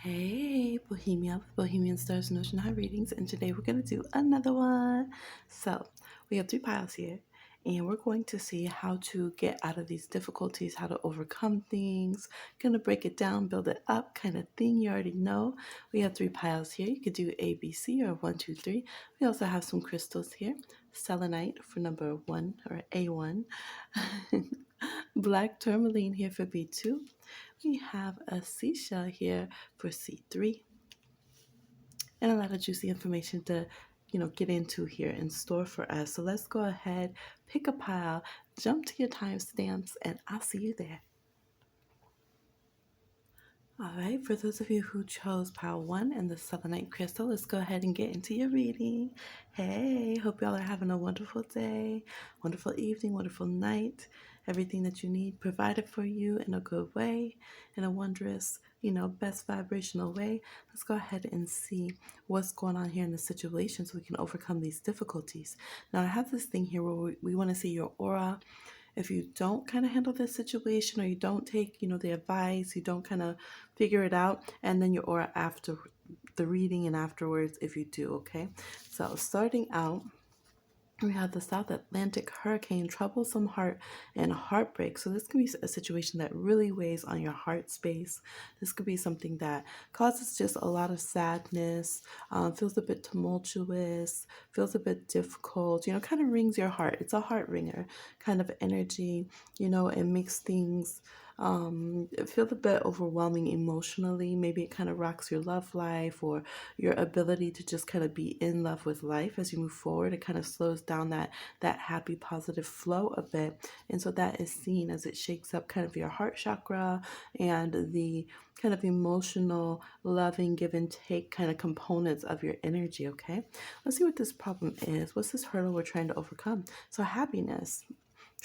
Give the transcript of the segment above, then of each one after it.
Hey, Bohemia with Bohemian Stars and Ocean High Readings, and today we're going to do another one. So, we have three piles here, and we're going to see how to get out of these difficulties, how to overcome things, going to break it down, build it up kind of thing. You already know. We have three piles here. You could do A, B, C, or 1, 2, 3. We also have some crystals here. Selenite for number 1 or A1. Black Tourmaline here for B2. We have a seashell here for C3, and a lot of juicy information to get into here in store for us. So let's go ahead, pick a pile, jump to your timestamps, and I'll see you there. All right, for those of you who chose pile 1 and the selenite crystal, let's go ahead and get into your reading. Hey, hope y'all are having a wonderful day, wonderful evening, wonderful night. Everything that you need provided for you in a good way, in a wondrous, best vibrational way. Let's go ahead and see what's going on here in the situation so we can overcome these difficulties. Now, I have this thing here where we want to see your aura. If you don't kind of handle this situation, or you don't take, the advice, you don't kind of figure it out, and then your aura after the reading and afterwards if you do, okay? So starting out, we have the South Atlantic hurricane, troublesome heart, and heartbreak. So this could be a situation that really weighs on your heart space. This could be something that causes just a lot of sadness, feels a bit tumultuous, feels a bit difficult, kind of rings your heart. It's a heart ringer kind of energy, it makes things it feels a bit overwhelming emotionally. Maybe it kind of rocks your love life or your ability to just kind of be in love with life as you move forward. It kind of slows down that happy, positive flow a bit. And so that is seen as it shakes up kind of your heart chakra and the kind of emotional, loving, give and take kind of components of your energy, okay? Let's see what this problem is. What's this hurdle we're trying to overcome? So happiness.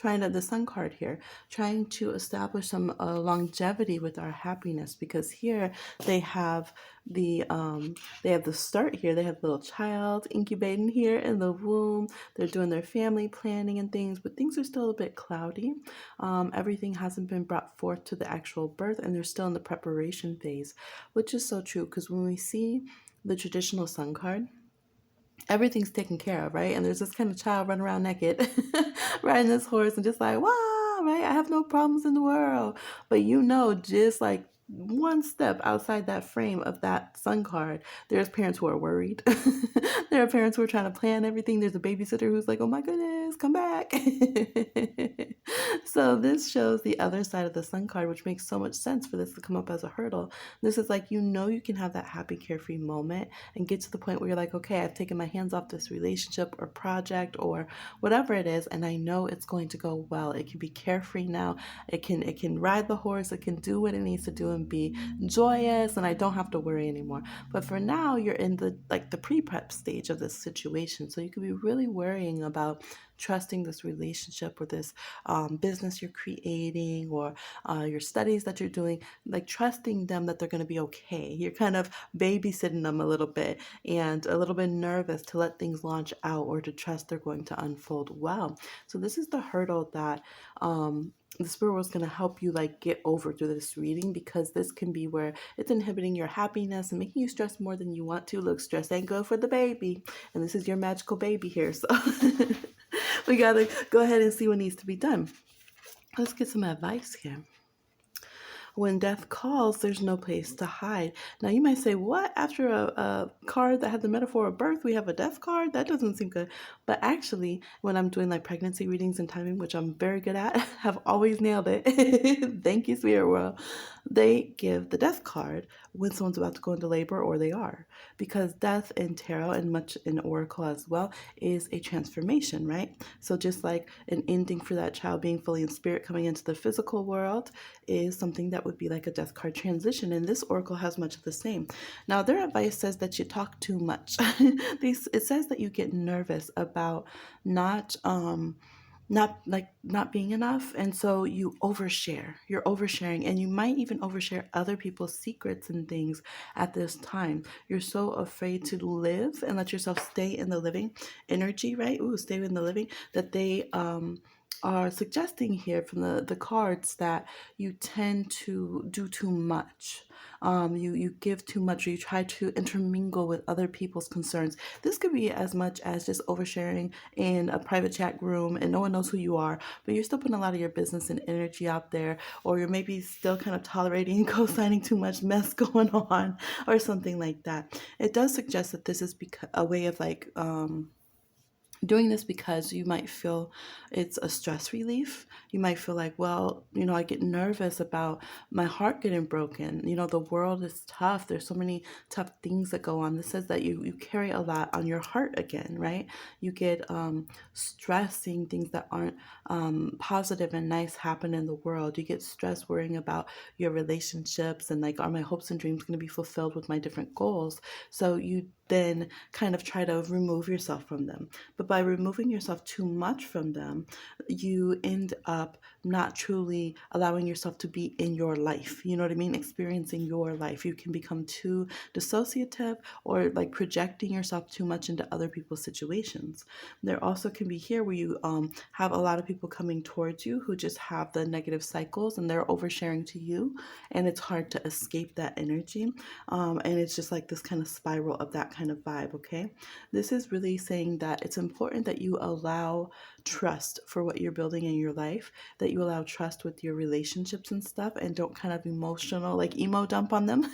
The sun card here, trying to establish some longevity with our happiness, because here they have the start here. They have the little child incubating here in the womb. They're doing their family planning and things, but things are still a bit cloudy. Everything hasn't been brought forth to the actual birth, and they're still in the preparation phase, which is so true, because when we see the traditional sun card, everything's taken care of, right? And there's this kind of child running around naked, riding this horse and just like, wow, right? I have no problems in the world. But just like one step outside that frame of that sun card, there's parents who are worried. There are parents who are trying to plan everything. There's a babysitter who's like, oh my goodness, come back. So this shows the other side of the sun card, which makes so much sense for this to come up as a hurdle. This is like, you can have that happy, carefree moment and get to the point where you're like, okay, I've taken my hands off this relationship or project or whatever it is, and I know it's going to go well. It can be carefree now. It can ride the horse. It can do what it needs to do and be joyous, and I don't have to worry anymore. But for now, you're in the pre-prep stage of this situation, so you could be really worrying about trusting this relationship or this business you're creating, or your studies that you're doing, like trusting them that they're going to be okay. You're kind of babysitting them a little bit and a little bit nervous to let things launch out or to trust they're going to unfold well. So this is the hurdle that the spirit was going to help you get over through this reading, because this can be where it's inhibiting your happiness and making you stress more than you want to. Look, stress ain't good for the baby, and this is your magical baby here, so we got to go ahead and see what needs to be done. Let's get some advice here. When death calls, there's no place to hide. Now, you might say, what? After a card that had the metaphor of birth, we have a death card? That doesn't seem good. But actually, when I'm doing pregnancy readings and timing, which I'm very good at, have always nailed it. Thank you, Spirit World. They give the death card when someone's about to go into labor or they are. Because death in tarot, and much in oracle as well, is a transformation, right? So just like an ending for that child being fully in spirit coming into the physical world is something that would be like a death card transition, and this oracle has much of the same. Now, their advice says that you talk too much. It says that you get nervous about not being enough, and so you overshare. You're oversharing, and you might even overshare other people's secrets and things at this time. You're so afraid to live and let yourself stay in the living energy, right? Stay in the living, that they are suggesting here from the cards that you tend to do too much. You give too much, or you try to intermingle with other people's concerns. This could be as much as just oversharing in a private chat room and no one knows who you are, but you're still putting a lot of your business and energy out there, or you're maybe still kind of tolerating and co-signing too much mess going on, or something like that. It does suggest that this is a way of like, doing this because you might feel it's a stress relief. You might feel like, well, I get nervous about my heart getting broken. The world is tough. There's so many tough things that go on. This says that you carry a lot on your heart again, right? You get stressed seeing things that aren't positive and nice happen in the world. You get stressed worrying about your relationships and like, are my hopes and dreams going to be fulfilled with my different goals? So you then kind of try to remove yourself from them. But by removing yourself too much from them, you end up not truly allowing yourself to be in your life. You know what I mean? Experiencing your life. You can become too dissociative or like projecting yourself too much into other people's situations. There also can be here where you have a lot of people coming towards you who just have the negative cycles and they're oversharing to you, and it's hard to escape that energy. And it's just like this kind of spiral of that kind of vibe, okay? This is really saying that it's important that you allow trust for what you're building in your life, that you allow trust with your relationships and stuff, and don't kind of emotional, like emo dump on them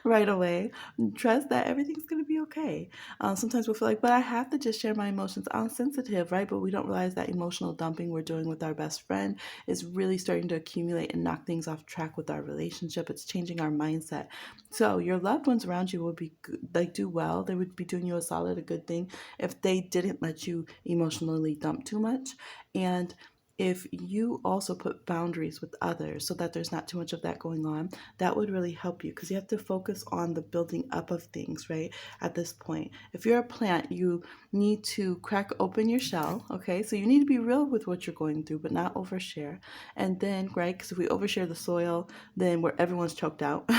right away. Trust that everything's going to be okay. Sometimes we'll feel like, but I have to just share my emotions. I'm sensitive, right? But we don't realize that emotional dumping we're doing with our best friend is really starting to accumulate and knock things off track with our relationship. It's changing our mindset. So your loved ones around you would be like do well. They would be doing you a solid, a good thing if they didn't let you emotionally dump too much. And if you also put boundaries with others so that there's not too much of that going on, that would really help you, because you have to focus on the building up of things, right? At this point, if you're a plant, you need to crack open your shell, okay? So you need to be real with what you're going through, but not overshare. And then, right, because if we overshare the soil, then where everyone's choked out,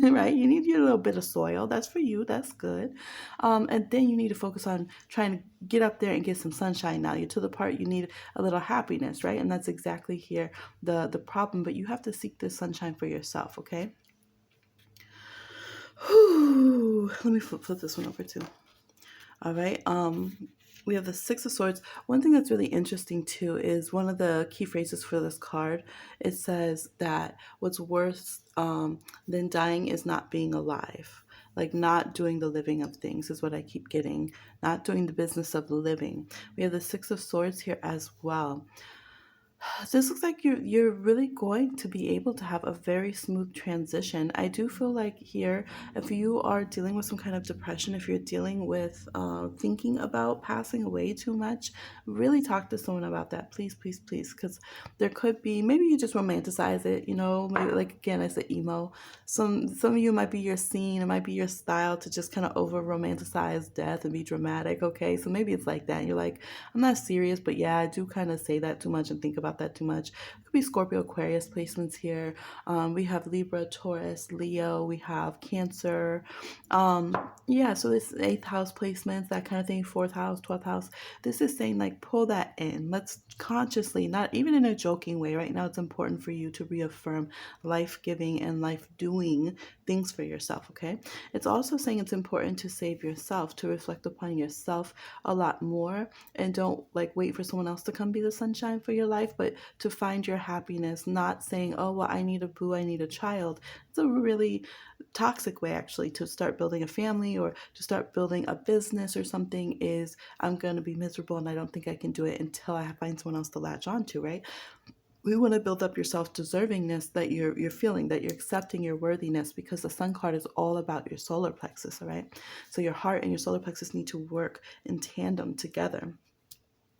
right? You need your little bit of soil. That's for you. That's good. And then you need to focus on trying to get up there and get some sunshine. Now you're to the part you need a little happiness, right? And that's exactly here the problem. But you have to seek this sunshine for yourself, okay? Whew. Let me flip this one over too. All right. We have the Six of Swords. One thing that's really interesting too is one of the key phrases for this card. It says that what's worse than dying is not being alive. Like not doing the living of things is what I keep getting. Not doing the business of living. We have the Six of Swords here as well. This looks like you're really going to be able to have a very smooth transition. I do feel like here, if you are dealing with some kind of depression, if you're dealing with thinking about passing away too much, really talk to someone about that, please, please, please, because there could be, maybe you just romanticize it, maybe like again, I said emo. Some of you might be your scene, it might be your style to just kind of over romanticize death and be dramatic. Okay, so maybe it's like that. And you're like, I'm not serious, but yeah, I do kind of say that too much and think about that too much. It could be Scorpio, Aquarius placements here. We have Libra, Taurus, Leo. We have Cancer. Yeah, so this 8th house placements, that kind of thing, 4th house, 12th house. This is saying like pull that in. Let's consciously, not even in a joking way. Right now, it's important for you to reaffirm life-giving and life-doing things for yourself, okay? It's also saying it's important to save yourself, to reflect upon yourself a lot more, and don't like wait for someone else to come be the sunshine for your life, but to find your happiness, not saying, oh, well, I need a boo, I need a child. It's a really toxic way actually to start building a family or to start building a business or something, is I'm going to be miserable and I don't think I can do it until I find someone else to latch onto, right? We want to build up your self-deservingness, that you're feeling, that you're accepting your worthiness, because the sun card is all about your solar plexus, all right? So your heart and your solar plexus need to work in tandem together.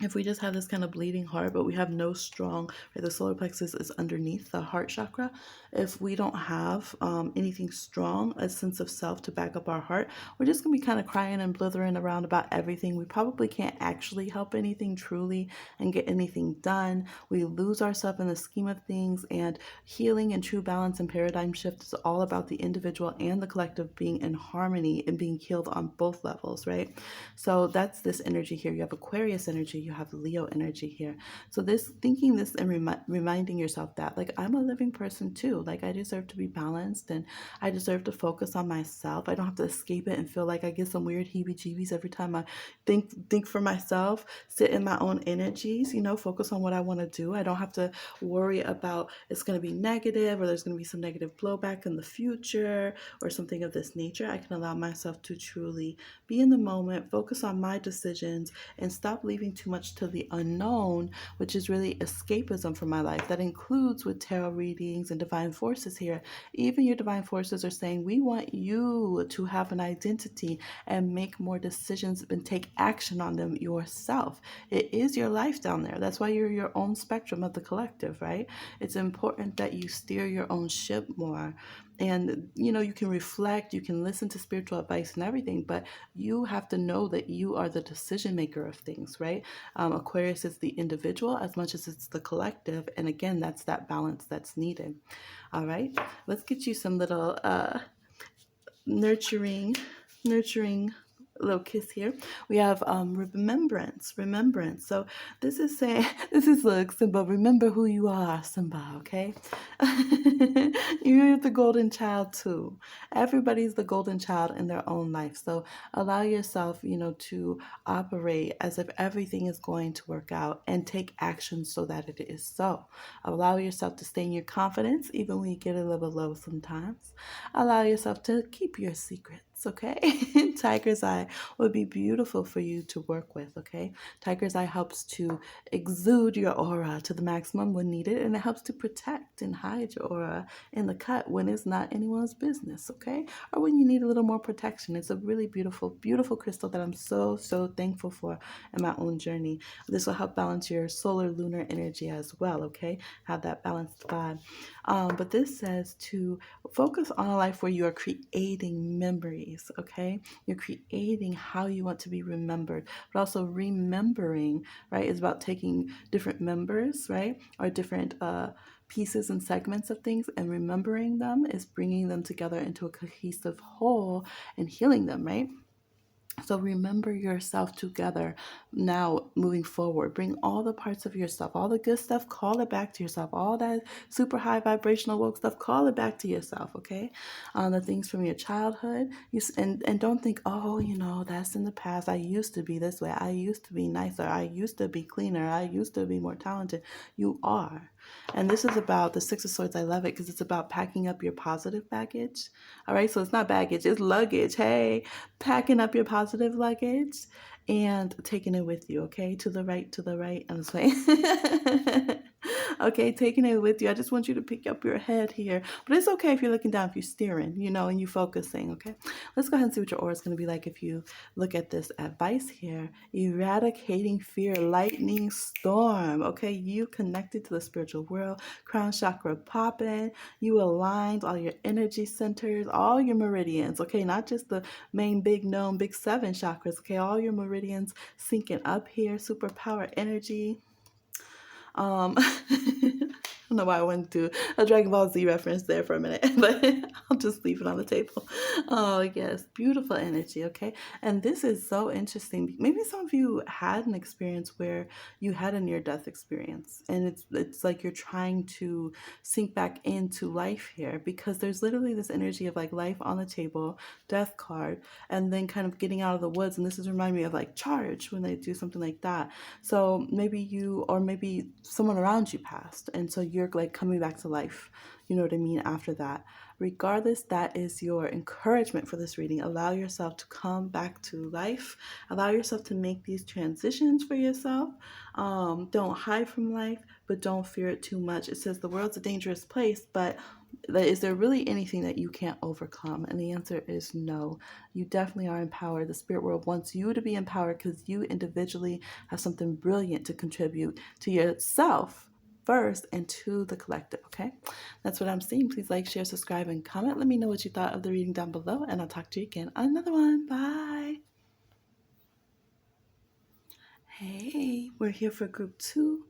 If we just have this kind of bleeding heart, but we have no strong, right, the solar plexus is underneath the heart chakra. If we don't have anything strong, a sense of self to back up our heart, we're just going to be kind of crying and blithering around about everything. We probably can't actually help anything truly and get anything done. We lose ourselves in the scheme of things, and healing and true balance and paradigm shift is all about the individual and the collective being in harmony and being healed on both levels, right? So that's this energy here. You have Aquarius energy you have Leo energy here. So this thinking this and reminding yourself that like I'm a living person too. Like I deserve to be balanced and I deserve to focus on myself. I don't have to escape it and feel like I get some weird heebie-jeebies every time I think for myself, sit in my own energies, focus on what I want to do. I don't have to worry about it's going to be negative or there's going to be some negative blowback in the future or something of this nature. I can allow myself to truly be in the moment, focus on my decisions, and stop leaving too much to the unknown, which is really escapism for my life. That includes with tarot readings and divine forces here. Even your divine forces are saying, we want you to have an identity and make more decisions and take action on them yourself. It is your life down there. That's why you're your own spectrum of the collective, right? It's important that you steer your own ship more. And, you can reflect, you can listen to spiritual advice and everything, but you have to know that you are the decision maker of things, right? Aquarius is the individual as much as it's the collective. And again, that's that balance that's needed. All right, let's get you some little nurturing little kiss here. We have remembrance. So this is saying, this is like Simba, remember who you are, Simba, okay? You're the golden child too. Everybody's the golden child in their own life. So allow yourself, to operate as if everything is going to work out and take action so that it is so. Allow yourself to stay in your confidence even when you get a little low sometimes. Allow yourself to keep your secrets, okay? Tiger's Eye would be beautiful for you to work with, okay? Tiger's Eye helps to exude your aura to the maximum when needed, and it helps to protect and hide your aura in the cut when it's not anyone's business, okay? Or when you need a little more protection. It's a really beautiful, beautiful crystal that I'm so, so thankful for in my own journey. This will help balance your solar lunar energy as well, okay? Have that balanced vibe. But this says to focus on a life where you are creating memories, okay? You're creating how you want to be remembered, but also remembering, right, is about taking different members, right, or different pieces and segments of things and remembering them is bringing them together into a cohesive whole and healing them, right? So remember yourself together now moving forward. Bring all the parts of yourself, all the good stuff, call it back to yourself. All that super high vibrational woke stuff, call it back to yourself, okay? The things from your childhood. And don't think, oh, that's in the past. I used to be this way. I used to be nicer. I used to be cleaner. I used to be more talented. You are. And this is about the Six of Swords. I love it because it's about packing up your positive baggage. All right, so it's not baggage, it's luggage. Hey, packing up your positive luggage and taking it with you, okay? To the right, I'm just saying. Okay, taking it with you. I just want you to pick up your head here. But it's okay if you're looking down, if you're steering, and you're focusing, okay? Let's go ahead and see what your aura is going to be like if you look at this advice here. Eradicating fear, lightning storm, okay? You connected to the spiritual world, crown chakra popping. You aligned all your energy centers, all your meridians, okay? Not just the main big known big 7 chakras, okay? All your meridians syncing up here, superpower energy. I don't know why I went to a Dragon Ball Z reference there for a minute, but I'll just leave it on the table. Oh, yes. Beautiful energy, okay? And this is so interesting. Maybe some of you had an experience where you had a near-death experience, and it's like you're trying to sink back into life here because there's literally this energy of like life on the table, death card, and then kind of getting out of the woods. And this is reminding me of like Charge when they do something like that. So maybe you, or maybe someone around you passed, and so you're like coming back to life, you know what I mean, after that. Regardless, that is your encouragement for this reading. Allow yourself to come back to life. Allow yourself to make these transitions for yourself. Don't hide from life, but don't fear it too much. It says the world's a dangerous place, but is there really anything that you can't overcome? And the answer is no. You definitely are empowered. The spirit world wants you to be empowered because you individually have something brilliant to contribute to yourself first and to the collective, okay? That's what I'm seeing. Please like, share, subscribe, and comment. Let me know what you thought of the reading down below, and I'll talk to you again on another one. Bye. Hey, we're here for group 2.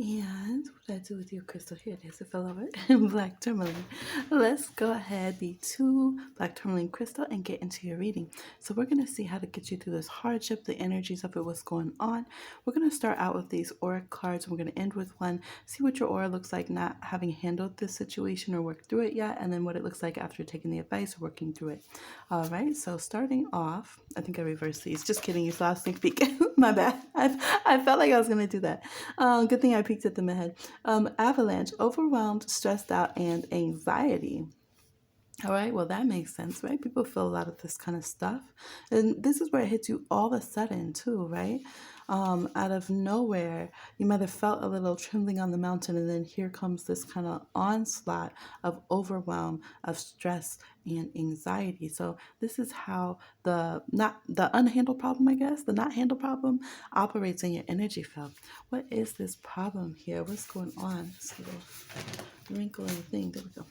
And what did I do with your crystal? Here it is. It fell over. Black tourmaline. Let's go ahead, be two black tourmaline crystal, and get into your reading. So we're going to see how to get you through this hardship, the energies of it, what's going on. We're going to start out with these aura cards. We're going to end with one. See what your aura looks like not having handled this situation or worked through it yet, and then what it looks like after taking the advice or working through it. All right. So starting off, I think I reversed these. Just kidding. You saw a sneak peek. My bad. I felt like I was going to do that. Good thing I peeked at them ahead. Avalanche, overwhelmed, stressed out, and anxiety. All right, well, that makes sense, right? People feel a lot of this kind of stuff. And this is where it hits you all of a sudden, too, right? Out of nowhere, you might have felt a little trembling on the mountain, and then here comes this kind of onslaught of overwhelm, of stress and anxiety. So this is how the unhandled problem, I guess, the not handled problem operates in your energy field. What is this problem here? What's going on? This little wrinkle in the thing. There we go.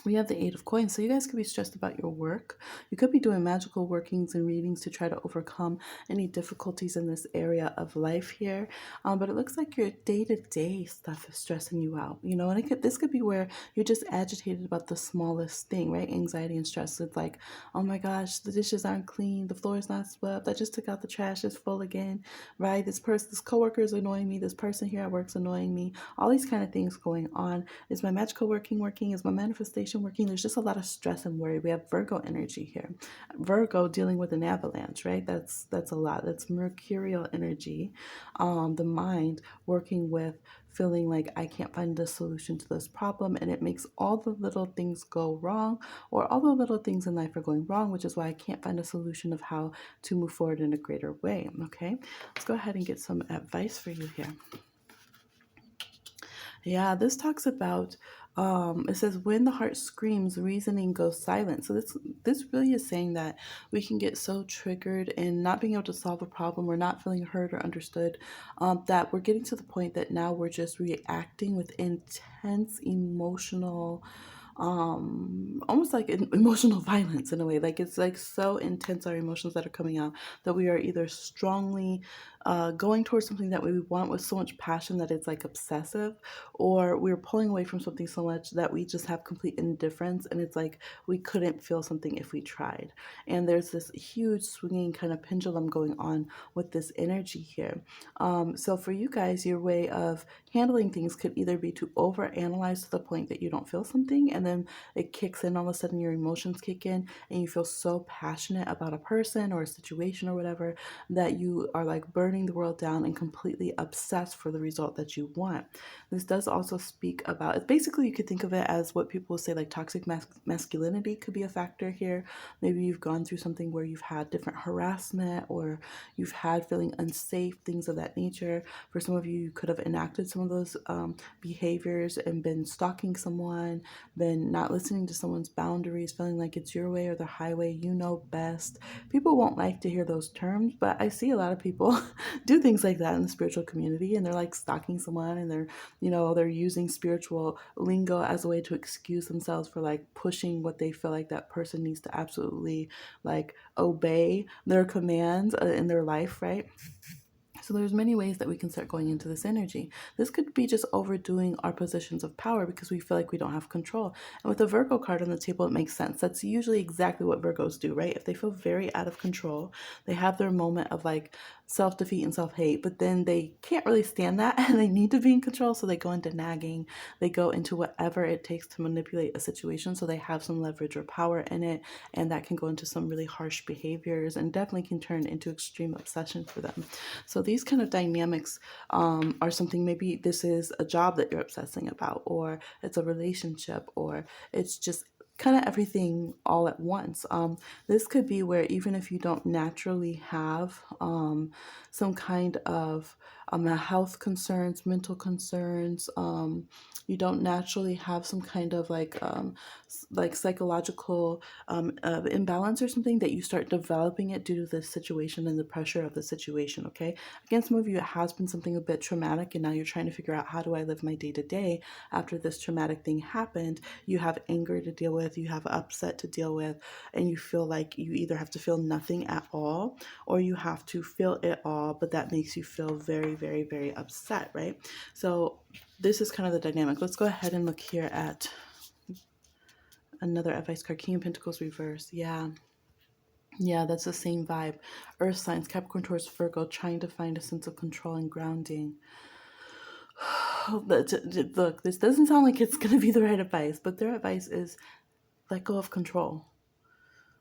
We have the Eight of Coins, so you guys could be stressed about your work. You could be doing magical workings and readings to try to overcome any difficulties in this area of life here. But it looks like your day-to-day stuff is stressing you out, you know, and this could be where you're just agitated about the smallest thing, right? Anxiety and stress. It's like, oh my gosh, the dishes aren't clean, the floor is not swept, I just took out the trash, it's full again, right? This coworker is annoying me, this person here at work is annoying me, all these kind of things going on. Is my magical working? Is my manifestation working? There's just a lot of stress and worry. We have Virgo energy here. Virgo dealing with an avalanche, right? That's a lot. That's mercurial energy. The mind working with feeling like I can't find the solution to this problem, and it makes all the little things go wrong, or all the little things in life are going wrong, which is why I can't find a solution of how to move forward in a greater way. Okay, let's go ahead and get some advice for you here. Yeah, this talks about it says when the heart screams, reasoning goes silent. So this really is saying that we can get so triggered in not being able to solve a problem or not feeling heard or understood, that we're getting to the point that now we're just reacting with intense emotional, almost like emotional violence in a way. Like it's like so intense, our emotions that are coming out, that we are either strongly going towards something that we want with so much passion that it's like obsessive, or we're pulling away from something so much that we just have complete indifference, and it's like we couldn't feel something if we tried. And there's this huge swinging kind of pendulum going on with this energy here. So for you guys, your way of handling things could either be to overanalyze to the point that you don't feel something, and then it kicks in, all of a sudden your emotions kick in, and you feel so passionate about a person or a situation or whatever that you are like burning the world down and completely obsessed for the result that you want. This does also speak about, basically you could think of it as what people say like toxic masculinity could be a factor here. Maybe you've gone through something where you've had different harassment, or you've had feeling unsafe, things of that nature. For some of you, you could have enacted some of those behaviors and been stalking someone, been not listening to someone's boundaries, feeling like it's your way or the highway, you know best. People won't like to hear those terms, but I see a lot of people do things like that in the spiritual community, and they're like stalking someone, and they're using spiritual lingo as a way to excuse themselves for like pushing what they feel like that person needs to absolutely like obey their commands in their life, right? So there's many ways that we can start going into this energy. This could be just overdoing our positions of power because we feel like we don't have control. And with the Virgo card on the table, it makes sense. That's usually exactly what Virgos do, right? If they feel very out of control, they have their moment of like self-defeat and self-hate, but then they can't really stand that and they need to be in control. So they go into nagging, they go into whatever it takes to manipulate a situation so they have some leverage or power in it. And that can go into some really harsh behaviors and definitely can turn into extreme obsession for them. So these kind of dynamics are something, maybe this is a job that you're obsessing about, or it's a relationship, or it's just kind of everything all at once. This could be where even if you don't naturally have some kind of health concerns, mental concerns, you don't naturally have some kind of like psychological imbalance or something, that you start developing it due to the situation and the pressure of the situation. Okay, again, some of you, it has been something a bit traumatic, and now you're trying to figure out, how do I live my day to day after this traumatic thing happened? You have anger to deal with, you have upset to deal with, and you feel like you either have to feel nothing at all, or you have to feel it all, but that makes you feel very, very, very upset, right? So this is kind of the dynamic. Let's go ahead and look here at another advice card, King of Pentacles reverse. Yeah, that's the same vibe. Earth signs, Capricorn, Taurus, Virgo, trying to find a sense of control and grounding. Look, this doesn't sound like it's going to be the right advice, but their advice is let go of control.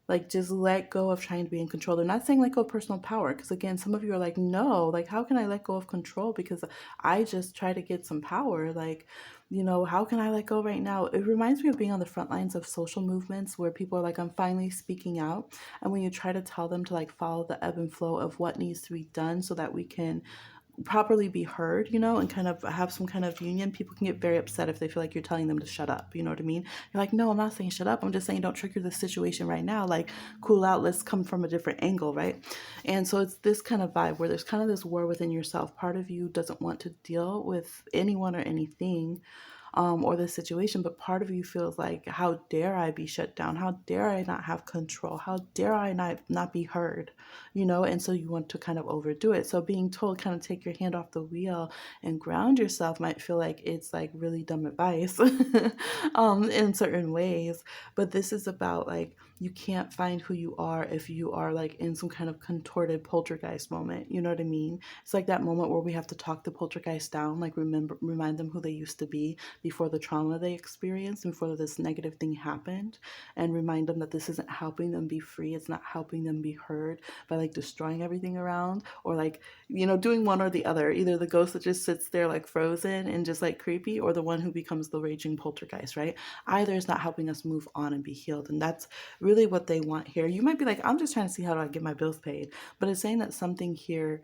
Like, just let go of trying to be in control. They're not saying let go of personal power, because again, some of you are like, no, like, how can I let go of control? Because I just try to get some power. Like, how can I let go right now? It reminds me of being on the front lines of social movements where people are like, I'm finally speaking out. And when you try to tell them to like follow the ebb and flow of what needs to be done so that we can properly be heard, and kind of have some kind of union, people can get very upset if they feel like you're telling them to shut up. You know what I mean? You're like, no, I'm not saying shut up. I'm just saying don't trigger the situation right now. Like, cool out. Let's come from a different angle, right? And so it's this kind of vibe where there's kind of this war within yourself. Part of you doesn't want to deal with anyone or anything, or the situation, but part of you feels like, how dare I be shut down? How dare I not have control? How dare I not be heard? And so you want to kind of overdo it. So being told kind of take your hand off the wheel and ground yourself might feel like it's like really dumb advice in certain ways. But this is about like, you can't find who you are if you are like in some kind of contorted poltergeist moment. You know what I mean? It's like that moment where we have to talk the poltergeist down, like remind them who they used to be before the trauma they experienced and before this negative thing happened, and remind them that this isn't helping them be free. It's not helping them be heard by like destroying everything around, or like, doing one or the other. Either the ghost that just sits there like frozen and just like creepy, or the one who becomes the raging poltergeist, right? Either is not helping us move on and be healed. And that's really what they want here. You might be like, I'm just trying to see how do I get my bills paid. But it's saying that something here,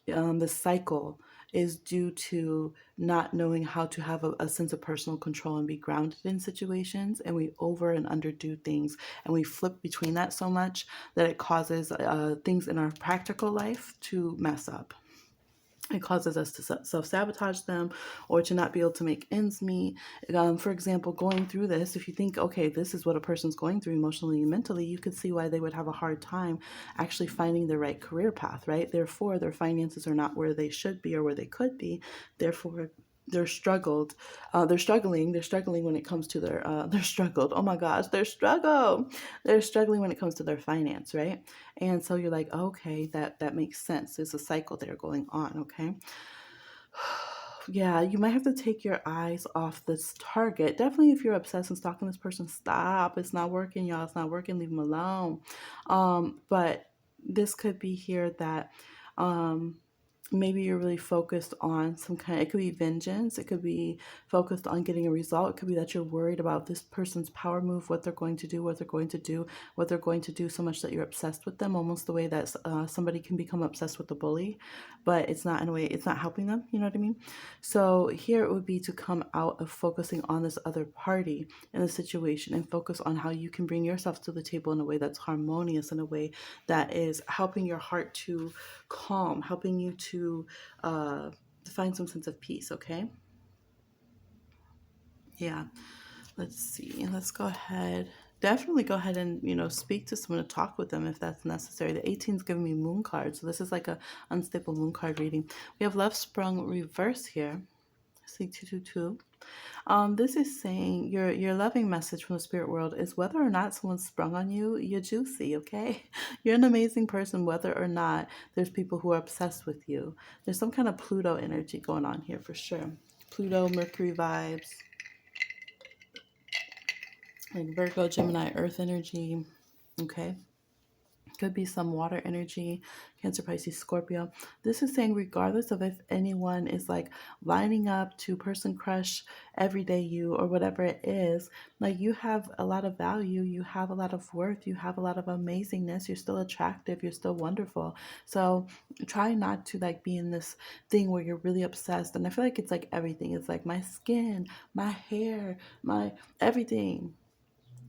the cycle is due to not knowing how to have a sense of personal control and be grounded in situations, and we over and underdo things, and we flip between that so much that it causes things in our practical life to mess up. It causes us to self-sabotage them, or to not be able to make ends meet. For example, going through this, if you think, okay, this is what a person's going through emotionally and mentally, you could see why they would have a hard time actually finding the right career path, right? Therefore, their finances are not where they should be or where they could be. Therefore, they're struggling when it comes to they're struggled. Oh my gosh, they're struggling when it comes to their finance, right? And so you're like, okay, that makes sense. There's a cycle there going on. Okay. Yeah, you might have to take your eyes off this target. Definitely, if you're obsessed and stalking this person, stop. It's not working, y'all. It's not working. Leave them alone. But this could be here that maybe you're really focused on it could be vengeance. It could be focused on getting a result. It could be that you're worried about this person's power move, what they're going to do, what they're going to do so much that you're obsessed with them, almost the way that somebody can become obsessed with a bully, but it's not in a way, it's not helping them. You know what I mean? So here it would be to come out of focusing on this other party in the situation and focus on how you can bring yourself to the table in a way that's harmonious, in a way that is helping your heart to calm, helping you to find some sense of peace. Okay. Yeah. Let's see. Let's go ahead. Definitely go ahead and, speak to someone, to talk with them if that's necessary. The 18 is giving me moon cards. So this is like a unstable moon card reading. We have love sprung reverse here. See 222. This is saying your loving message from the spirit world is whether or not someone's sprung on you, you're juicy, okay? You're an amazing person, whether or not there's people who are obsessed with you. There's some kind of Pluto energy going on here for sure. Pluto, Mercury vibes. Like Virgo, Gemini, Earth energy. Okay. Could be some water energy, Cancer, Pisces, Scorpio. This is saying regardless of if anyone is like lining up to person crush, everyday you, or whatever it is, like you have a lot of value, you have a lot of worth, you have a lot of amazingness, you're still attractive, you're still wonderful. So try not to like be in this thing where you're really obsessed. And I feel like it's like everything. It's like my skin, my hair, my everything,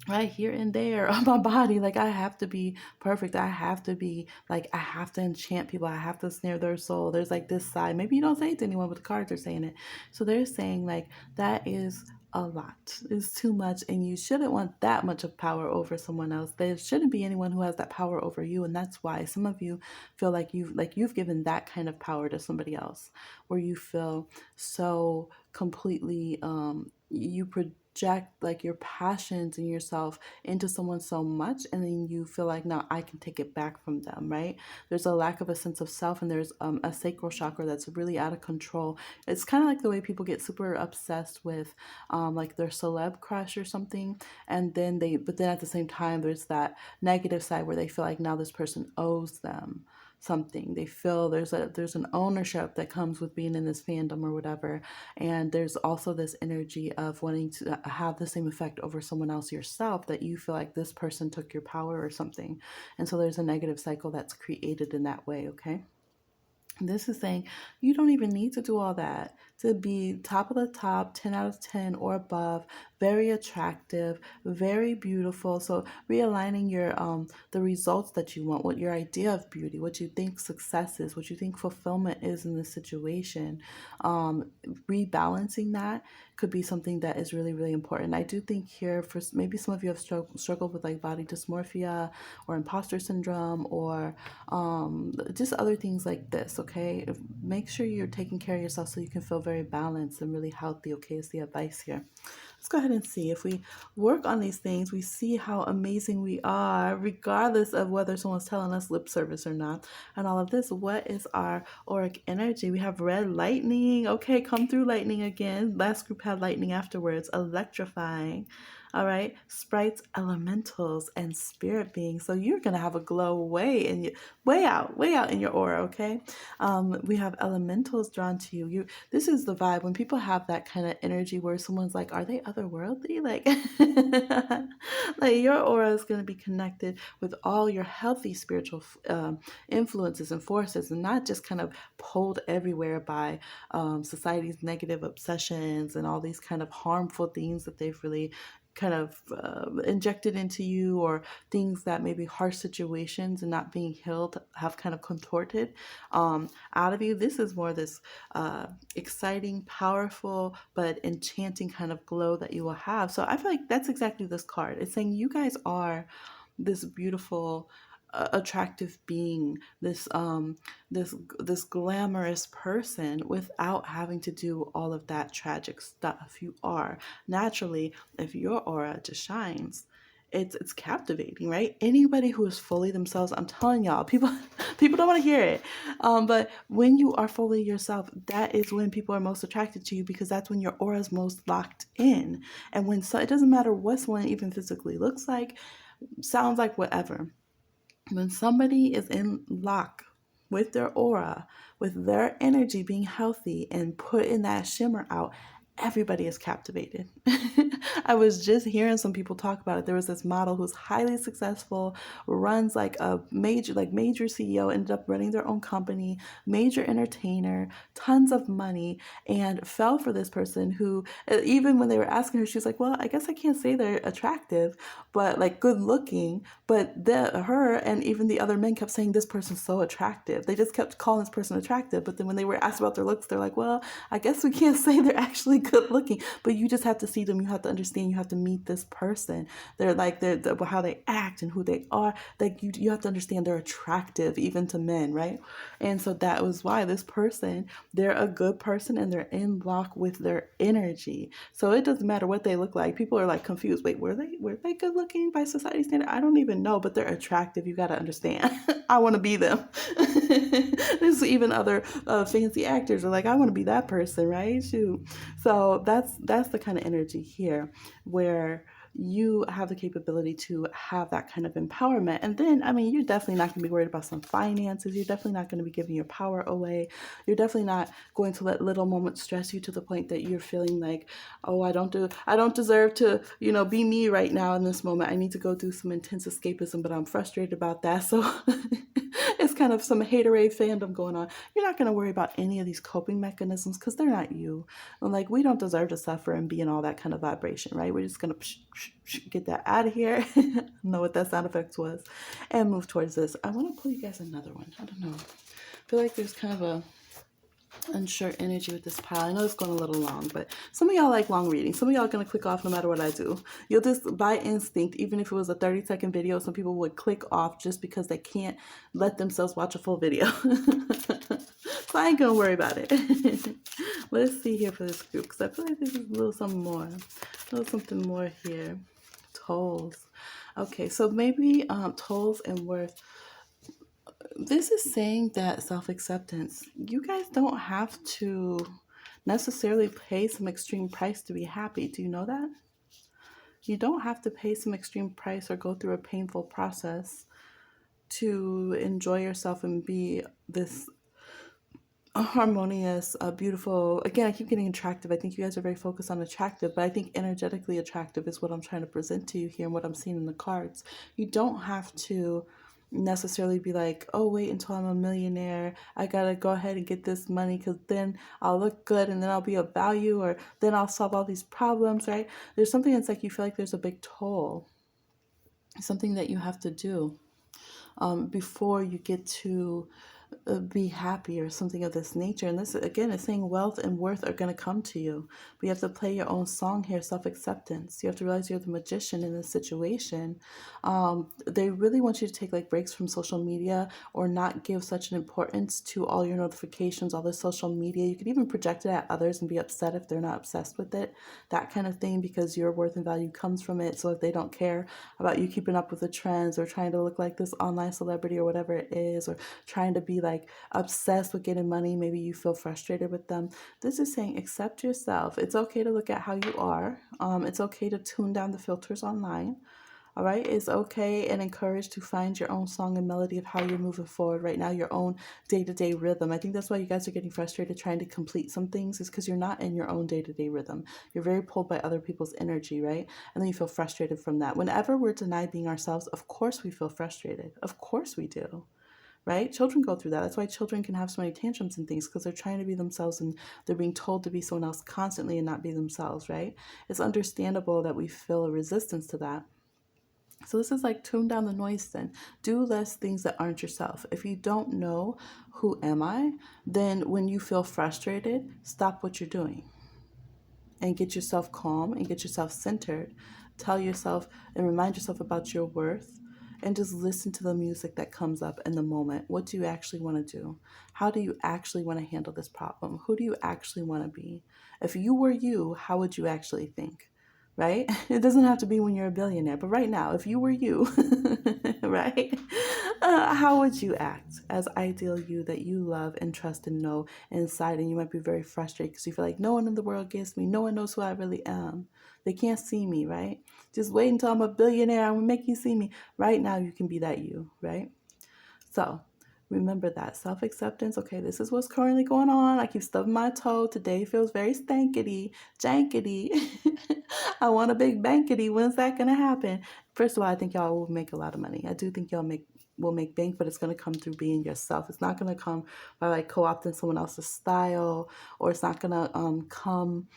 right here and there on my body. Like I have to be perfect. I have to be like, I have to enchant people. I have to snare their soul. There's like this side. Maybe you don't say it to anyone, but the cards are saying it. So they're saying like that is a lot. It's too much, and you shouldn't want that much of power over someone else. There shouldn't be anyone who has that power over you, and that's why some of you feel like you've given that kind of power to somebody else, where you feel so completely you project like your passions and yourself into someone so much, and then you feel like now I can take it back from them, right? There's a lack of a sense of self, and there's a sacral chakra that's really out of control. It's kind of like the way people get super obsessed with like their celeb crush or something, and then but then at the same time there's that negative side where they feel like now this person owes them something. They feel there's an ownership that comes with being in this fandom or whatever, and there's also this energy of wanting to have the same effect over someone else yourself, that you feel like this person took your power or something, and so there's a negative cycle that's created in that way. Okay, this is saying you don't even need to do all that to be top of the top, 10 out of 10 or above, very attractive, very beautiful. So realigning your the results that you want, what your idea of beauty, what you think success is, what you think fulfillment is in this situation. Rebalancing that could be something that is really, really important. I do think here, for maybe some of you have struggled with like body dysmorphia or imposter syndrome, or just other things like this. Okay, make sure you're taking care of yourself so you can feel very balanced and really healthy. Okay, is the advice here. Let's go ahead and see if we work on these things, we see how amazing we are, regardless of whether someone's telling us lip service or not. And all of this, what is our auric energy? We have red lightning. Okay, come through lightning again. Last group had lightning afterwards. Electrifying. All right, sprites, elementals, and spirit beings. So you're gonna have a glow way out in your aura. Okay, we have elementals drawn to you. This is the vibe when people have that kind of energy where someone's like, "Are they otherworldly?" Like, like your aura is gonna be connected with all your healthy spiritual influences and forces, and not just kind of pulled everywhere by society's negative obsessions and all these kind of harmful things that they've really kind of injected into you, or things that maybe harsh situations and not being healed have kind of contorted out of you. This is more this exciting, powerful, but enchanting kind of glow that you will have. So I feel like that's exactly this card. It's saying you guys are this beautiful, attractive being, this glamorous person, without having to do all of that tragic stuff. You are naturally, if your aura just shines, it's captivating, right? Anybody who is fully themselves, I'm telling y'all, people people don't want to hear it, but when you are fully yourself, that is when people are most attracted to you, because that's when your aura is most locked in. And when, so it doesn't matter what someone even physically looks like, sounds like, whatever. When somebody is in lock with their aura, with their energy being healthy and putting that shimmer out, everybody is captivated. I was just hearing some people talk about it. There was this model who's highly successful, runs like a major CEO, ended up running their own company, major entertainer, tons of money, and fell for this person who, even when they were asking her, she was like, well, I guess I can't say they're attractive, but like good looking. But her and even the other men kept saying, this person's so attractive. They just kept calling this person attractive. But then when they were asked about their looks, they're like, well, I guess we can't say they're actually good looking. But you just have to see them. You have to understand. You have to meet this person. They're like, how they act and who they are. Like you have to understand they're attractive even to men, right? And so that was why this person, they're a good person and they're in lock with their energy. So it doesn't matter what they look like. People are like confused. Wait, were they good looking by society standard? I don't even know, but they're attractive. You got to understand. I want to be them. There's even other fancy actors are like, I want to be that person, right? Shoot. So that's the kind of energy here, where you have the capability to have that kind of empowerment. And then, I mean, you're definitely not going to be worried about some finances. You're definitely not going to be giving your power away. You're definitely not going to let little moments stress you to the point that you're feeling like, oh, I don't deserve to, be me right now in this moment. I need to go through some intense escapism, but I'm frustrated about that. So it's kind of some haterade fandom going on. You're not going to worry about any of these coping mechanisms because they're not you. And like, we don't deserve to suffer and be in all that kind of vibration, right? We're just going to get that out of here. Know what that sound effect was, and move towards this. I want to pull you guys another one. I don't know. I feel like there's kind of Unsure energy with this pile. I know it's going a little long, but some of y'all like long reading. Some of y'all are going to click off no matter what I do. You'll just, by instinct, even if it was a 30-second video, some people would click off just because they can't let themselves watch a full video. So I ain't going to worry about it. Let's see here for this group, because I feel like this is a little something more. A little something more here. Tolls. Okay, so maybe tolls and worth. This is saying that self-acceptance, you guys don't have to necessarily pay some extreme price to be happy. Do you know that? You don't have to pay some extreme price or go through a painful process to enjoy yourself and be this harmonious, beautiful. Again, I keep getting attractive. I think you guys are very focused on attractive, but I think energetically attractive is what I'm trying to present to you here and what I'm seeing in the cards. You don't have to necessarily be like, oh, wait until I'm a millionaire. I gotta go ahead and get this money because then I'll look good and then I'll be of value, or then I'll solve all these problems, right? There's something that's like you feel like there's a big toll, something that you have to do before you get to be happy or something of this nature. And this again is saying wealth and worth are going to come to you, but you have to play your own song here. Self-acceptance. You have to realize you're the magician in this situation. They really want you to take like breaks from social media or not give such an importance to all your notifications, all the social media. You could even project it at others and be upset if they're not obsessed with it, that kind of thing, because your worth and value comes from it. So if they don't care about you keeping up with the trends or trying to look like this online celebrity or whatever it is, or trying to be like obsessed with getting money, maybe you feel frustrated with them. This is saying accept yourself. It's okay to look at how you are. It's okay to tune down the filters online. All right, it's okay and encouraged to find your own song and melody of how you're moving forward right now, your own day-to-day rhythm. I think that's why you guys are getting frustrated trying to complete some things, is because you're not in your own day-to-day rhythm. You're very pulled by other people's energy, right? And then you feel frustrated from that. Whenever we're denied being ourselves, of course we feel frustrated. Of course we do. Right? Children go through that. That's why children can have so many tantrums and things, because they're trying to be themselves and they're being told to be someone else constantly and not be themselves, right? It's understandable that we feel a resistance to that. So this is like tune down the noise then. Do less things that aren't yourself. If you don't know who am I, then when you feel frustrated, stop what you're doing and get yourself calm and get yourself centered. Tell yourself and remind yourself about your worth, and just listen to the music that comes up in the moment. What do you actually want to do? How do you actually want to handle this problem? Who do you actually want to be? If you were you, how would you actually think? Right? It doesn't have to be when you're a billionaire, but right now, if you were you, right? How would you act as ideal you that you love and trust and know inside? And you might be very frustrated because you feel like no one in the world gets me. No one knows who I really am. They can't see me, right? Just wait until I'm a billionaire. I'm going to make you see me. Right now, you can be that you, right? So remember that self-acceptance. Okay, this is what's currently going on. I keep stubbing my toe. Today feels very stankety, jankety. I want a big bankety. When's that going to happen? First of all, I think y'all will make a lot of money. I do think y'all will make bank, but it's going to come through being yourself. It's not going to come by like co-opting someone else's style, or it's not going to come.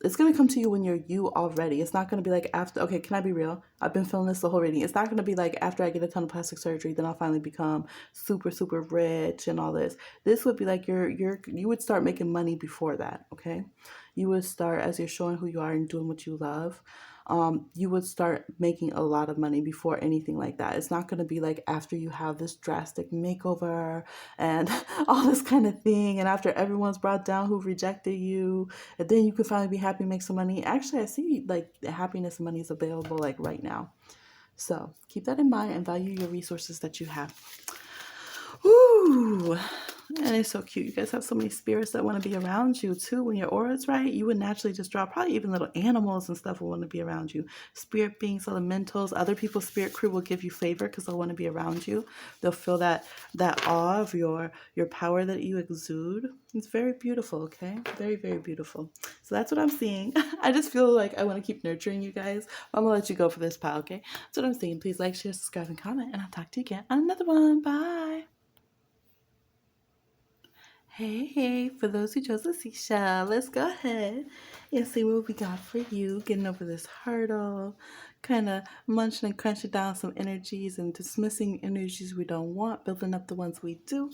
It's going to come to you when you're you already. It's not going to be like after, okay, can I be real? I've been feeling this the whole reading. It's not going to be like after I get a ton of plastic surgery, then I'll finally become super, super rich and all this. This would be like you would start making money before that, okay? You would start, as you're showing who you are and doing what you love, you would start making a lot of money before anything like that. It's not going to be like after you have this drastic makeover and all this kind of thing, and after everyone's brought down who rejected you, and then you can finally be happy and make some money. Actually, I see like happiness and money is available like right now. So keep that in mind and value your resources that you have. Ooh, and it's so cute. You guys have so many spirits that want to be around you too. When your aura is right, you would naturally just draw. Probably even little animals and stuff will want to be around you. Spirit beings, elementals, other people's spirit crew will give you favor because they'll want to be around you. They'll feel that awe of your power that you exude. It's very beautiful, okay? Very, very beautiful. So that's what I'm seeing. I just feel like I want to keep nurturing you guys. I'm going to let you go for this pile, okay? That's what I'm seeing. Please like, share, subscribe, and comment. And I'll talk to you again on another one. Bye. Hey, for those who chose the Seashell, let's go ahead and see what we got for you. Getting over this hurdle, kind of munching and crunching down some energies and dismissing energies we don't want, building up the ones we do.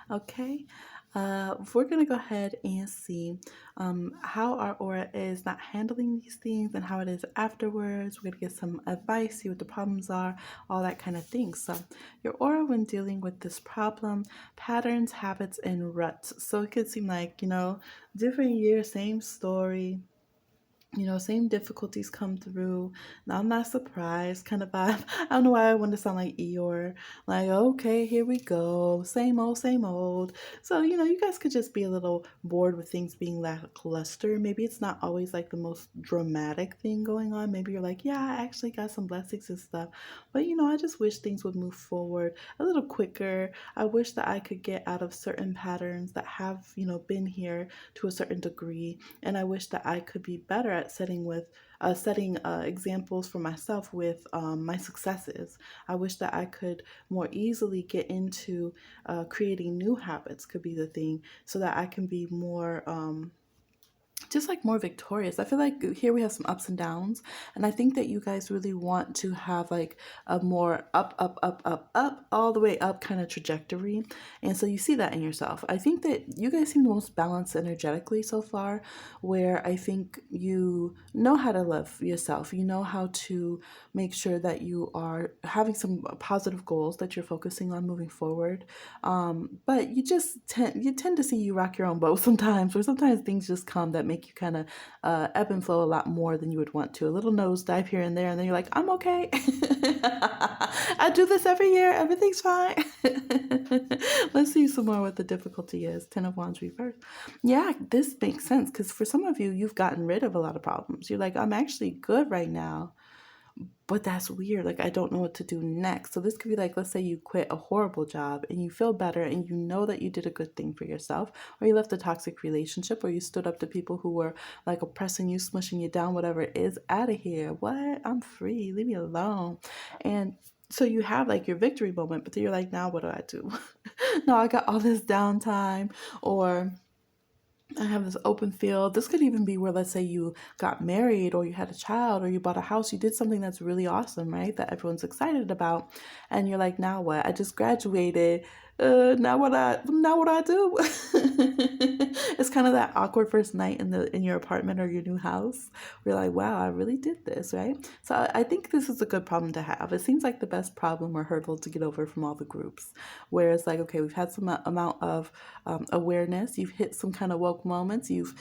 Okay. We're going to go ahead and see how our aura is not handling these things and how it is afterwards. We're going to get some advice, see what the problems are, all that kind of thing. So, your aura when dealing with this problem, patterns, habits, and ruts. So, it could seem like, different year, same story, same difficulties come through. Now I'm not surprised, kind of vibe. I don't know why I want to sound like Eeyore. Like, okay, here we go. Same old, same old. So, you guys could just be a little bored with things being lackluster. Maybe it's not always like the most dramatic thing going on. Maybe you're like, yeah, I actually got some blessings and stuff. But, I just wish things would move forward a little quicker. I wish that I could get out of certain patterns that have, been here to a certain degree. And I wish that I could be better at setting examples for myself with my successes. I wish that I could more easily get into creating new habits, could be the thing, so that I can be more just like more victorious. I feel like here we have some ups and downs, and I think that you guys really want to have like a more up, all the way up kind of trajectory. And so you see that in yourself. I think that you guys seem the most balanced energetically so far, where I think you know how to love yourself. You know how to make sure that you are having some positive goals that you're focusing on moving forward. But you tend to see you rock your own boat sometimes, or sometimes things just come that make you kind of ebb and flow a lot more than you would want to. A little nosedive here and there, and then you're like, I'm okay. I do this every year. Everything's fine. Let's see some more what the difficulty is. Ten of Wands reverse. Yeah, this makes sense because for some of you, you've gotten rid of a lot of problems. You're like, I'm actually good right now. But that's weird. Like, I don't know what to do next. So this could be like, let's say you quit a horrible job and you feel better and you know that you did a good thing for yourself, or you left a toxic relationship, or you stood up to people who were like oppressing you, smushing you down, whatever it is. Out of here. What? I'm free. Leave me alone. And so you have like your victory moment, but then you're like, now what do I do? No, I got all this downtime, or I have this open field. This could even be where, let's say, you got married or you had a child or you bought a house. You did something that's really awesome, right? That everyone's excited about. And you're like, now what? I just graduated. Now what I do? It's kind of that awkward first night in your apartment or your new house. Where you're like, wow, I really did this, right? So I think this is a good problem to have. It seems like the best problem or hurdle to get over from all the groups. Where it's like, okay, we've had some amount of awareness. You've hit some kind of woke moments. You've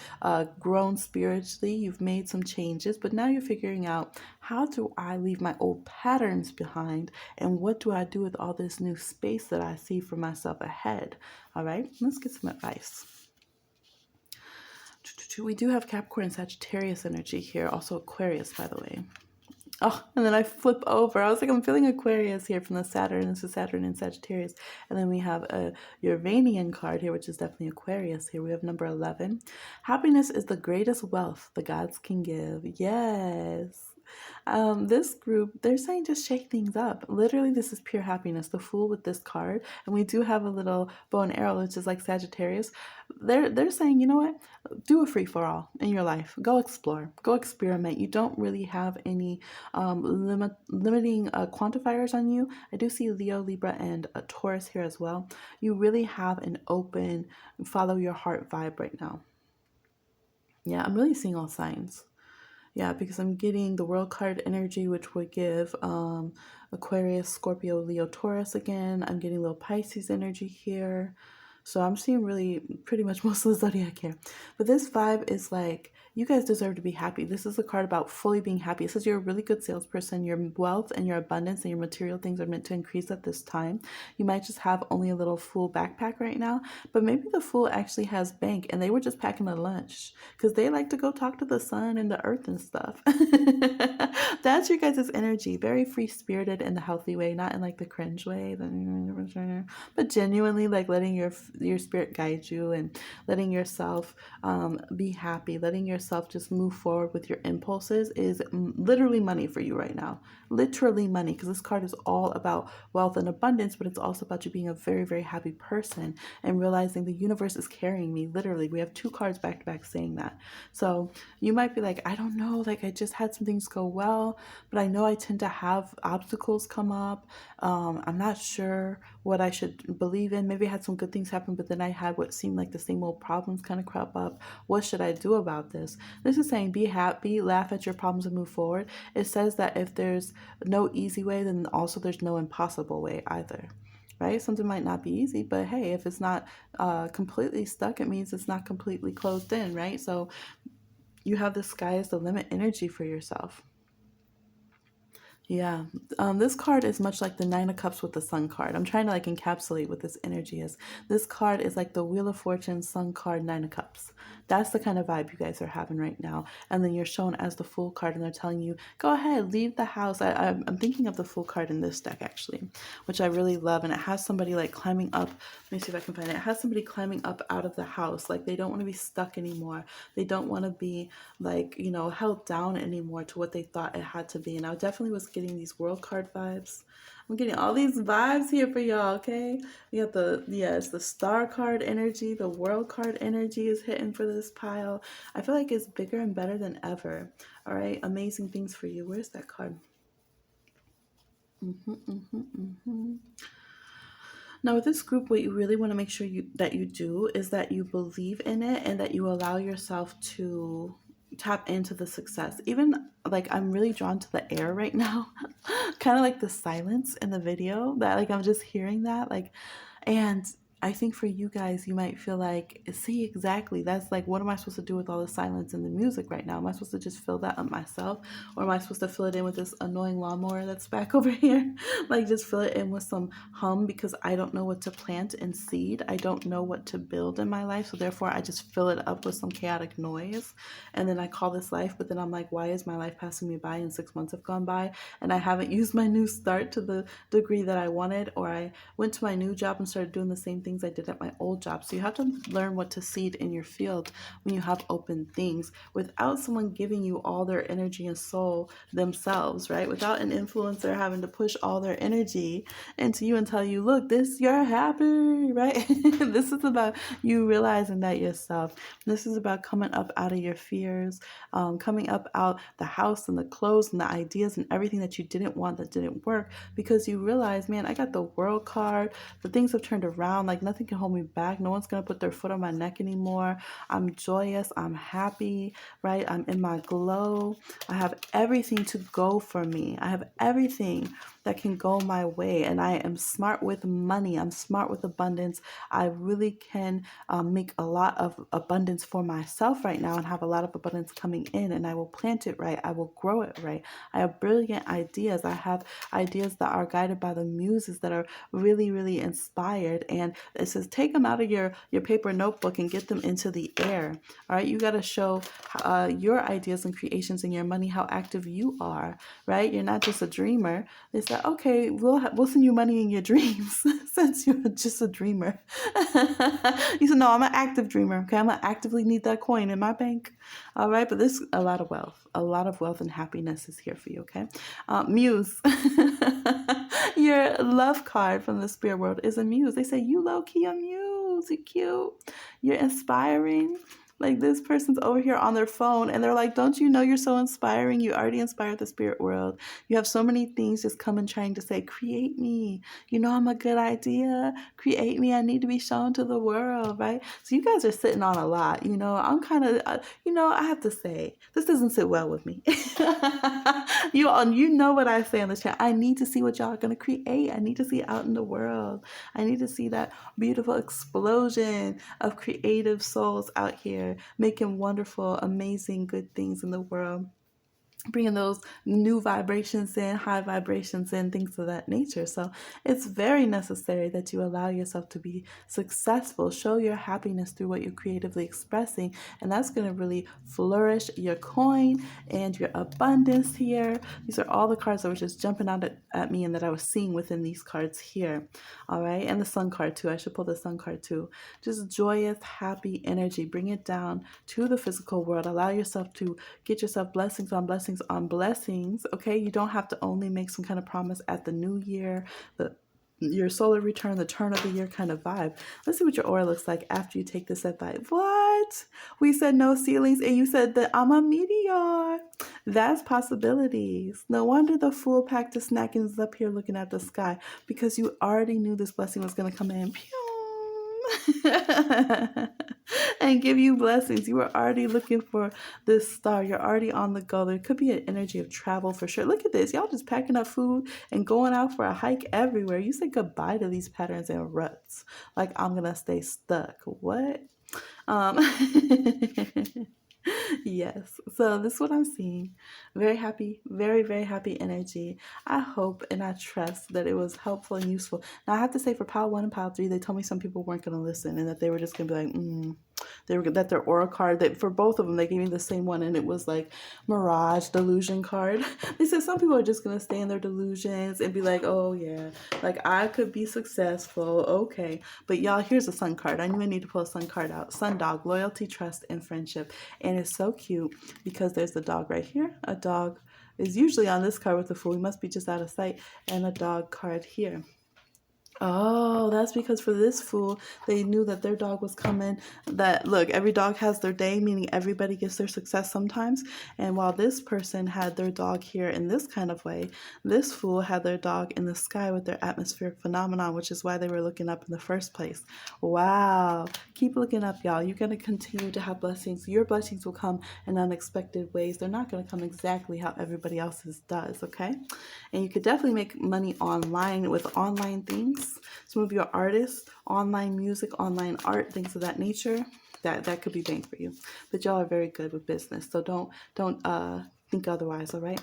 grown spiritually. You've made some changes. But now you're figuring out, how do I leave my old patterns behind? And what do I do with all this new space that I see for myself ahead? All right, let's get some advice. We do have Capricorn and Sagittarius energy here. Also Aquarius, by the way. Oh, and then I flip over. I was like, I'm feeling Aquarius here from the Saturn. This is Saturn and Sagittarius. And then we have a Uranian card here, which is definitely Aquarius. Here we have number 11. Happiness is the greatest wealth the gods can give. Yes. This group, they're saying just shake things up. Literally, this is pure happiness. The Fool with this card. And we do have a little bow and arrow, which is like Sagittarius. They're saying, you know what? Do a free for all in your life. Go explore. Go experiment. You don't really have any limiting quantifiers on you. I do see Leo, Libra, and a Taurus here as well. You really have an open, follow your heart vibe right now. Yeah, I'm really seeing all signs. Yeah, because I'm getting the World card energy, which would give Aquarius, Scorpio, Leo, Taurus again. I'm getting a little Pisces energy here. So I'm seeing really pretty much most of the zodiac here. But this vibe is like, you guys deserve to be happy. This is a card about fully being happy. It says you're a really good salesperson. Your wealth and your abundance and your material things are meant to increase at this time. You might just have only a little Fool backpack right now, but maybe the Fool actually has bank and they were just packing a lunch because they like to go talk to the sun and the earth and stuff. That's your guys' energy. Very free-spirited in the healthy way, not in like the cringe way, but genuinely like letting your spirit guide you and letting yourself be happy, letting yourself just move forward with your impulses is literally money for you right now. Literally money, because this card is all about wealth and abundance, but it's also about you being a very, very happy person and realizing the universe is carrying me. Literally, we have two cards back to back saying that. So you might be like, I don't know, like I just had some things go well, but I know I tend to have obstacles come up. I'm not sure what I should believe in. Maybe I had some good things happen happened, but then I had what seemed like the same old problems kind of crop up. What should I do about this? This is saying be happy, laugh at your problems, and move forward. It says that if there's no easy way, then also there's no impossible way either. Right? Something might not be easy, but hey, if it's not completely stuck, it means it's not completely closed in, right? So you have the sky is the limit energy for yourself. Yeah, this card is much like the Nine of Cups with the Sun card. I'm trying to like encapsulate what this energy is. This card is like the Wheel of Fortune, Sun card, Nine of Cups. That's the kind of vibe you guys are having right now. And then you're shown as the Fool card, and they're telling you, go ahead, leave the house. I'm thinking of the Fool card in this deck actually, which I really love. And it has somebody like climbing up. Let me see if I can find it. It has somebody climbing up out of the house. Like they don't want to be stuck anymore. They don't want to be like, you know, held down anymore to what they thought it had to be. And I definitely was getting these world card vibes. I'm getting all these vibes here for y'all, okay? We got it's the star card energy, the world card energy is hitting for this pile. I feel like it's bigger and better than ever. All right, amazing things for you. Where's that card? Now with this group, what you really want to make sure that you do is that you believe in it and that you allow yourself to tap into the success. Even like I'm really drawn to the air right now. Kind of like the silence in the video that like I'm just hearing that like, and I think for you guys, you might feel like, see, exactly. That's like, what am I supposed to do with all the silence in the music right now? Am I supposed to just fill that up myself? Or am I supposed to fill it in with this annoying lawnmower that's back over here? Like, just fill it in with some hum because I don't know what to plant and seed. I don't know what to build in my life. So therefore, I just fill it up with some chaotic noise. And then I call this life. But then I'm like, why is my life passing me by and 6 months have gone by? And I haven't used my new start to the degree that I wanted. Or I went to my new job and started doing the same things I did at my old job. So you have to learn what to seed in your field when you have open things without someone giving you all their energy and soul themselves, right? Without an influencer having to push all their energy into you and tell you, look, you're happy, right? This is about you realizing that yourself. This is about coming up out of your fears, coming up out the house and the clothes and the ideas and everything that you didn't want that didn't work because you realize, man, I got the world card. The things have turned around. Like nothing can hold me back. No one's going to put their foot on my neck anymore. I'm joyous. I'm happy, right? I'm in my glow. I have everything to go for me. I have everything that can go my way. And I am smart with money. I'm smart with abundance. I really can make a lot of abundance for myself right now and have a lot of abundance coming in. And I will plant it right. I will grow it right. I have brilliant ideas. I have ideas that are guided by the muses that are really, really inspired. And it says, take them out of your paper notebook and get them into the air. All right. You got to show your ideas and creations and your money, how active you are, right? You're not just a dreamer. They said, okay, we'll send you money in your dreams since you're just a dreamer. You said, no, I'm an active dreamer. Okay. I'm going to actively need that coin in my bank. All right. But there's a lot of wealth and happiness is here for you. Okay. Muse. Your love card from the spirit world is a muse. They say, you low key a muse. You're cute. You're inspiring. Like this person's over here on their phone and they're like, don't you know you're so inspiring? You already inspired the spirit world. You have so many things just coming trying to say, create me. You know I'm a good idea. Create me. I need to be shown to the world, right? So you guys are sitting on a lot. You know, I'm kind of, I have to say, this doesn't sit well with me. You know what I say on the chat. I need to see what y'all are going to create. I need to see it out in the world. I need to see that beautiful explosion of creative souls out here making wonderful, amazing, good things in the world. Bringing those new vibrations in, high vibrations in, things of that nature. So it's very necessary that you allow yourself to be successful. Show your happiness through what you're creatively expressing, and that's going to really flourish your coin and your abundance here. These are all the cards that were just jumping out at me and that I was seeing within these cards here. All right, and the sun card too. I should pull the sun card too. Just joyous, happy energy. Bring it down to the physical world. Allow yourself to get yourself blessings on blessings on blessings. Okay, you don't have to only make some kind of promise at the new year, your solar return, the turn of the year kind of vibe. Let's see what your aura looks like after you take this advice. What? We said no ceilings and you said that I'm a meteor. That's possibilities. No wonder the fool packed his snackings up here looking at the sky because you already knew this blessing was going to come in. Pew! and give you blessings. You were already looking for this star. You're already on the go. There could be an energy of travel for sure. Look at this. Y'all just packing up food and going out for a hike everywhere. You say goodbye to these patterns and ruts. Like, I'm going to stay stuck. What? Um, yes. So this is what I'm seeing. Very happy, very, very happy energy. I hope and I trust that it was helpful and useful. Now I have to say for pile 1 and pile 3, they told me some people weren't going to listen and that they were just going to be like, that their aura card, that for both of them, they gave me the same one and it was like Mirage delusion card. They said some people are just going to stay in their delusions and be like, oh yeah, like I could be successful. Okay. But y'all, here's a sun card. I knew I need to pull a sun card out. Sun dog, loyalty, trust, and friendship. And it's so cute because there's the dog right here. A dog is usually on this card with the fool. He must be just out of sight. And a dog card here. Oh, that's because for this fool, they knew that their dog was coming. That, look, every dog has their day, meaning everybody gets their success sometimes. And while this person had their dog here in this kind of way, this fool had their dog in the sky with their atmospheric phenomenon, which is why they were looking up in the first place. Wow. Keep looking up, y'all. You're going to continue to have blessings. Your blessings will come in unexpected ways. They're not going to come exactly how everybody else's does, okay? And you could definitely make money online with online things. Some of your artists, online music, online art, things of that nature, that could be bank for you. But y'all are very good with business, so don't think otherwise, all right?